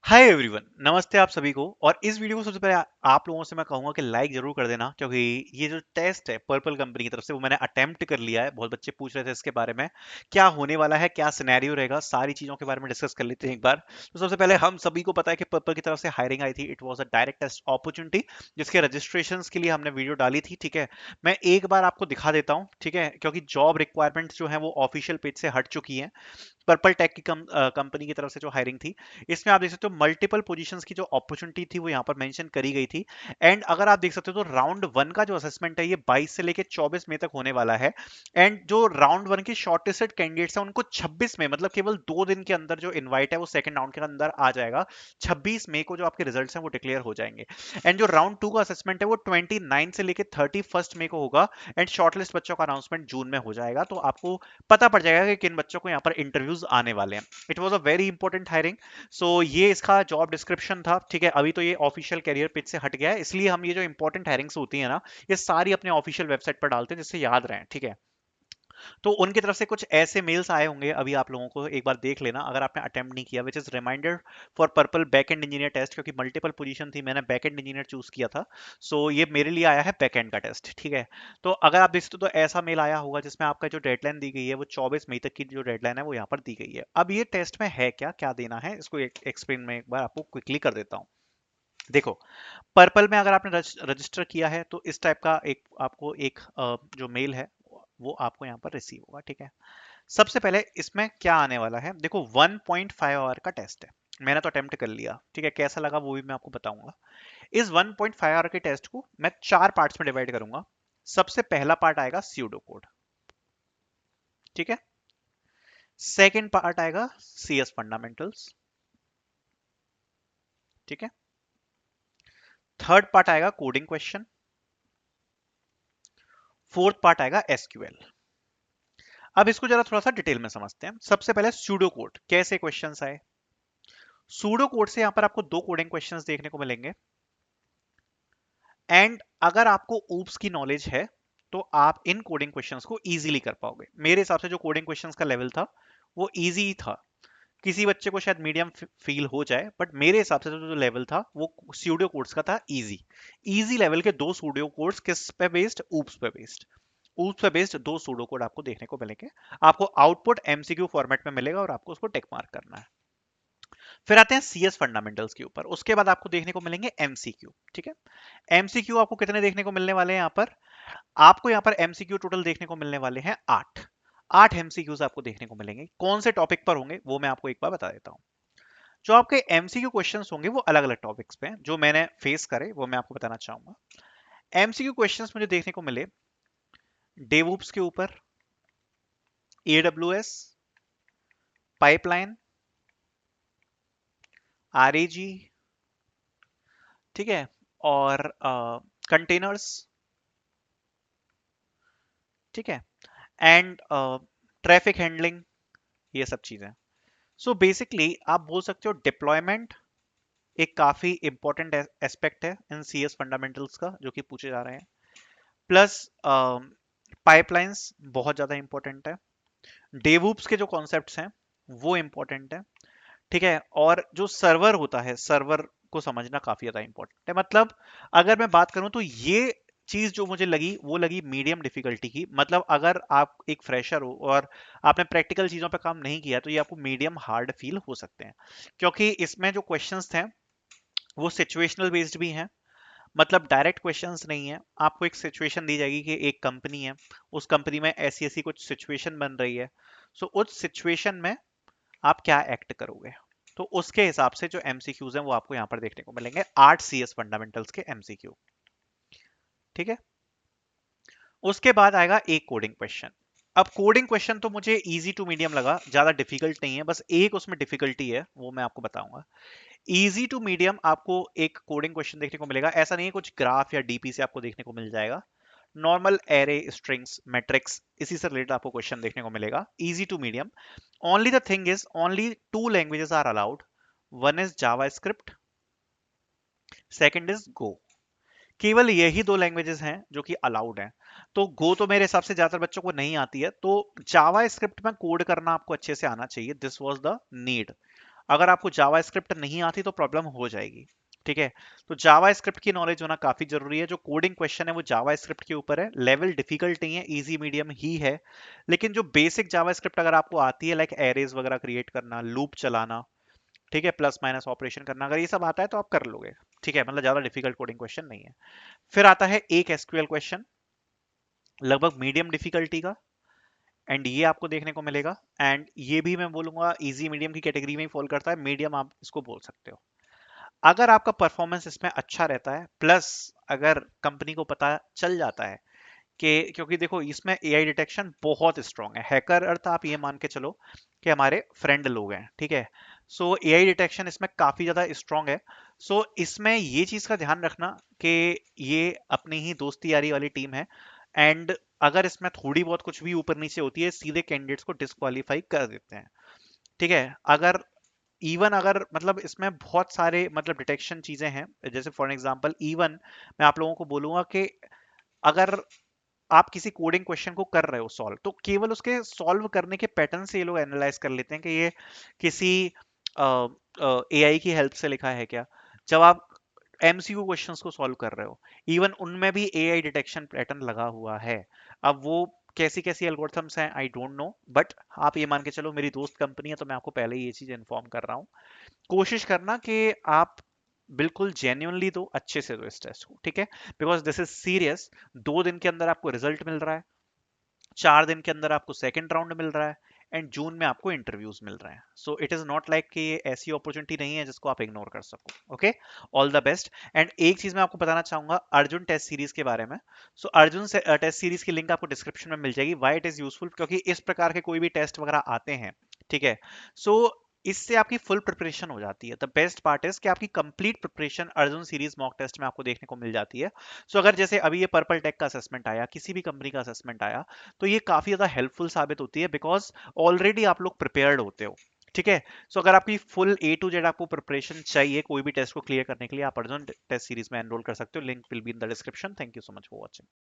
Hi everyone, नमस्ते आप सभी को। और इस वीडियो को सबसे पहले आप लोगों से मैं कहूंगा कि लाइक जरूर कर देना, क्योंकि ये जो टेस्ट है पर्पल कंपनी की तरफ से वो मैंने अटेम्प्ट कर लिया है। बहुत बच्चे पूछ रहे थे इसके बारे में, क्या होने वाला है, क्या सिनेरियो रहेगा, सारी चीजों के बारे में डिस्कस कर लेते हैं एक बार। तो सबसे पहले हम सभी को पता है कि पर्पल की तरफ से हायरिंग आई थी। It was a direct test opportunity जिसके रजिस्ट्रेशन के लिए हमने वीडियो डाली थी। ठीक है, मैं एक बार आपको दिखा देता हूँ, ठीक है, क्योंकि जॉब रिक्वायरमेंट जो है वो ऑफिशियल पेज से हट चुकी है। पर्पल टेक की कंपनी की तरफ से जो हायरिंग थी, इसमें आप देख सकते हो मल्टीपल पोजीशंस की जो अपॉर्चुनिटी थी वो यहाँ पर मेंशन करी गई थी। एंड अगर आप देख सकते हो तो राउंड वन का जो असेसमेंट है ये 22 से लेके 24 मई तक होने वाला है। एंड जो राउंड वन के शॉर्टलिस्टेड कैंडिडेट्स हैं उनको 26 में, मतलब केवल 2 दिन के अंदर जो इन्वाइट है वो सेकंड राउंड के अंदर आ जाएगा। 26 मई को जो आपके रिजल्ट्स हैं वो डिक्लेयर हो जाएंगे। एंड जो राउंड टू का असेसमेंट है वो 29 से लेके 31 मई को होगा। एंड शॉर्टलिस्ट बच्चों का अनाउंसमेंट जून में हो जाएगा, तो आपको पता पड़ जाएगा कि किन बच्चों को यहाँ पर इंटरव्यूज आने वाले हैं। It was a very important hiring. So ये इसका जॉब डिस्क्रिप्शन था। ठीक है, अभी तो ये ऑफिशियल कैरियर पेज से हट गया है, इसलिए हम ये जो इंपॉर्टेंट हायरिंग्स होती है ना, ये सारी अपने ऑफिशियल वेबसाइट पर डालते हैं जिससे याद रहे। ठीक है, तो उनकी तरफ से कुछ ऐसे मेल्स आए होंगे, अभी आप लोगों को एक बार देख लेना अगर आपने अटेम्प्ट नहीं किया, which is reminder for purple back end engineer test. क्योंकि मल्टीपल पोजीशन थी, मैंने बैक एंड इंजीनियर चूज किया था। सो ये मेरे लिए आया है बैक एंड का टेस्ट। ठीक है, तो अगर आप देख सकते हो तो ऐसा मेल आया होगा जिसमें आपका जो डेडलाइन दी गई है वो 24 मई तक की जो डेडलाइन है वो यहाँ पर दी गई है। अब ये टेस्ट में है क्या क्या देना है, इसको एक्सप्लेन में एक बार आपको क्विकली कर देता हूँ। देखो, पर्पल में अगर आपने रजिस्टर किया है तो इस टाइप का एक आपको एक जो मेल है वो आपको यहाँ पर रिसीव होगा। ठीक है, सबसे पहले इसमें क्या आने वाला है, देखो 1.5 आवर का टेस्ट है। मैंने तो अटेम्प्ट कर लिया। ठीक है, कैसा लगा वो भी मैं आपको बताऊंगा। इस 1.5 आवर के टेस्ट को मैं 4 पार्ट्स में डिवाइड करूंगा। सबसे पहला पार्ट आएगा स्यूडो कोड। ठीक है, सेकंड पार्ट आएगा सीएस फंडामेंटल्स। ठीक है, थर्ड पार्ट आएगा कोडिंग क्वेश्चन। फोर्थ पार्ट आएगा एसक्यूएल। अब इसको जरा थोड़ा सा डिटेल में समझते हैं। सबसे पहले सूडो कोड कैसे क्वेश्चंस आए। सूडो कोड से यहां पर आपको दो कोडिंग क्वेश्चंस देखने को मिलेंगे। एंड अगर आपको ऊप्स की नॉलेज है तो आप इन कोडिंग क्वेश्चंस को इजीली कर पाओगे। मेरे हिसाब से जो कोडिंग क्वेश्चंस का लेवल था वो इजी ही था। किसी बच्चे को शायद मीडियम फील हो जाए, बट मेरे हिसाब से जो लेवल था वो सूडो कोड्स का था इजी। इजी लेवल के दो सूडो कोड्स किस पे बेस्ड, ऊप्स पे बेस्ड। ऊप्स पे बेस्ड दो सूडो कोड आपको देखने को मिलेंगे। आपको आउटपुट एमसीक्यू फॉर्मेट में मिलेगा और आपको उसको टिक मार्क करना है। फिर आते हैं सीएस फंडामेंटल्स के ऊपर। उसके बाद आपको देखने को मिलेंगे एमसीक्यू। ठीक है, एमसीक्यू आपको कितने देखने को मिलने वाले हैं यहाँ पर, आपको यहाँ पर एमसीक्यू टोटल देखने को मिलने वाले हैं 8। 8 एमसीक्यूज आपको देखने को मिलेंगे। कौन से टॉपिक पर होंगे वो मैं आपको एक बार बता देता हूँ। जो आपके एमसीक्यू क्वेश्चंस होंगे वो अलग अलग टॉपिक्स पे हैं, जो मैंने फेस करे वो मैं आपको बताना चाहूंगा। एमसीक्यू क्वेश्चंस मुझे देखने को मिले डेवऑप्स के ऊपर, एडब्ल्यूएस, पाइपलाइन, आरएजी, ठीक है, और कंटेनर्स, ठीक है, एंड ट्रैफिक हैंडलिंग, ये सब चीजें। सो बेसिकली आप बोल सकते हो डिप्लॉयमेंट एक काफी इंपॉर्टेंट एस्पेक्ट है इन सीएस फंडामेंटल्स का जो कि पूछे जा रहे हैं। प्लस पाइपलाइंस बहुत ज्यादा इंपॉर्टेंट है। डेवऑप्स के जो कॉन्सेप्ट्स हैं वो इंपॉर्टेंट है। ठीक है, और जो सर्वर होता है, सर्वर को समझना काफी ज्यादा इंपॉर्टेंट है। मतलब अगर मैं बात करूं तो ये चीज जो मुझे लगी वो लगी मीडियम डिफिकल्टी की। मतलब अगर आप एक फ्रेशर हो और आपने प्रैक्टिकल चीजों पे काम नहीं किया तो ये आपको मीडियम हार्ड फील हो सकते हैं, क्योंकि इसमें जो क्वेश्चंस थे वो सिचुएशनल बेस्ड भी हैं। मतलब डायरेक्ट क्वेश्चंस नहीं है। आपको एक सिचुएशन दी जाएगी कि एक कंपनी है, उस कंपनी में ऐसी ऐसी कुछ सिचुएशन बन रही है। सो उस सिचुएशन में आप क्या एक्ट करोगे, तो उसके हिसाब से जो एमसीक्यूज हैं वो आपको यहाँ पर देखने को मिलेंगे। 8 सीएस फंडामेंटल्स के एमसीक्यू। ठीक है, उसके बाद आएगा एक कोडिंग क्वेश्चन। अब कोडिंग क्वेश्चन तो मुझे इजी टू मीडियम लगा, ज्यादा डिफिकल्ट नहीं है, बस एक उसमें डिफिकल्टी है वो मैं आपको बताऊंगा। इजी टू मीडियम आपको एक कोडिंग क्वेश्चन देखने को मिलेगा। ऐसा नहीं है कुछ ग्राफ या डीपी से आपको देखने को मिल जाएगा। नॉर्मल एरे स्ट्रिंग्स मैट्रिक्स इसी से रिलेटेड आपको क्वेश्चन देखने को मिलेगा, easy to medium. Only the thing is only two languages are allowed. One is JavaScript, second is go. केवल यही दो लैंग्वेजेस हैं जो कि अलाउड हैं। तो गो तो मेरे हिसाब से ज्यादातर बच्चों को नहीं आती है, तो जावा स्क्रिप्ट में कोड करना आपको अच्छे से आना चाहिए। This was the need. अगर आपको जावा स्क्रिप्ट नहीं आती तो प्रॉब्लम हो जाएगी। ठीक है, तो जावा स्क्रिप्ट की नॉलेज होना काफी जरूरी है। जो कोडिंग क्वेश्चन है वो जावा स्क्रिप्ट के ऊपर है, लेवल डिफिकल्ट नहीं है, इजी मीडियम ही है। लेकिन जो बेसिक जावा स्क्रिप्ट अगर आपको आती है, लाइक एरेज वगैरह क्रिएट करना, लूप चलाना, ठीक है, प्लस माइनस ऑपरेशन करना, अगर ये सब आता है तो आप कर लोगे। ठीक है, मतलब ज्यादा डिफिकल्ट कोडिंग क्वेश्चन नहीं है। फिर आता है एक एसक्यूएल क्वेश्चन, लगभग मीडियम डिफिकल्टी का, एंड ये आपको देखने को मिलेगा। एंड ये भी मैं बोलूंगा इजी मीडियम की कैटेगरी में ही फॉल करता है, मीडियम आप इसको बोल सकते हो। अगर आपका परफॉर्मेंस इसमें अच्छा रहता है, प्लस अगर कंपनी को पता चल जाता है कि, क्योंकि देखो इसमें एआई डिटेक्शन बहुत स्ट्रांग है, हैकर अर्थ आप ये मान के चलो कि हमारे फ्रेंड लोग हैं। ठीक है, सो एआई डिटेक्शन इसमें काफी ज्यादा स्ट्रांग है। सो इसमें ये चीज का ध्यान रखना कि ये अपनी ही दोस्ती यारी वाली टीम है, एंड अगर इसमें थोड़ी बहुत कुछ भी ऊपर नीचे होती है, सीधे कैंडिडेट्स को डिस्क्वालीफाई कर देते हैं। ठीक है, अगर इवन अगर मतलब इसमें बहुत सारे मतलब डिटेक्शन चीजें हैं, जैसे फॉर एग्जांपल इवन मैं आप लोगों को बोलूंगा कि अगर आप किसी कोडिंग क्वेश्चन को कर रहे हो सॉल्व, तो केवल उसके सॉल्व करने के पैटर्न से ये लोग एनालाइज कर लेते हैं कि ये किसी एआई की हेल्प से लिखा है क्या। जब आप एमसीक्यू क्वेश्चंस को सॉल्व कर रहे हो, इवन उनमें भी एआई डिटेक्शन पैटर्न लगा हुआ है। अब वो कैसी कैसी एल्गोरिथम्स हैं आई डोंट नो, बट आप ये मान के चलो मेरी दोस्त कंपनी है तो मैं आपको पहले ही ये चीज इन्फॉर्म कर रहा हूँ। कोशिश करना कि आप बिल्कुल जेन्युइनली दो, अच्छे से दो इस टेस्ट को। ठीक है, बिकॉज दिस इज सीरियस। 2 दिन के अंदर आपको रिजल्ट मिल रहा है, 4 दिन के अंदर आपको सेकंड राउंड मिल रहा है, एंड जून में आपको इंटरव्यूज मिल रहे हैं। So it is not like कि ये ऐसी अपॉर्चुनिटी नहीं है जिसको आप इग्नोर कर सको। Okay, all the best. And एक चीज मैं आपको बताना चाहूंगा अर्जुन टेस्ट सीरीज के बारे में। सो अर्जुन से टेस्ट सीरीज की लिंक आपको डिस्क्रिप्शन में मिल जाएगी। वाई इट इज यूजफुल, क्योंकि इस प्रकार के कोई भी टेस्ट वगैरह आते हैं, ठीक है, सो इससे आपकी फुल प्रिपरेशन हो जाती है। द बेस्ट पार्ट इज कि आपकी complete preparation Arjun series mock test में आपको देखने को मिल जाती है। सो अगर जैसे अभी ये पर्पल टेक का असेसमेंट आया, किसी भी कंपनी का असेसमेंट आया, तो ये काफी ज्यादा हेल्पफुल साबित होती है, बिकॉज ऑलरेडी आप लोग प्रिपेयर्ड होते हो। ठीक है, सो अगर आपकी फुल ए टू जेड आपको प्रिपरेशन चाहिए कोई भी टेस्ट को क्लियर करने के लिए, आप अर्जुन टेस्ट सीरीज में एनरोल कर सकते हो। Link will be in the description. Thank you so much for watching.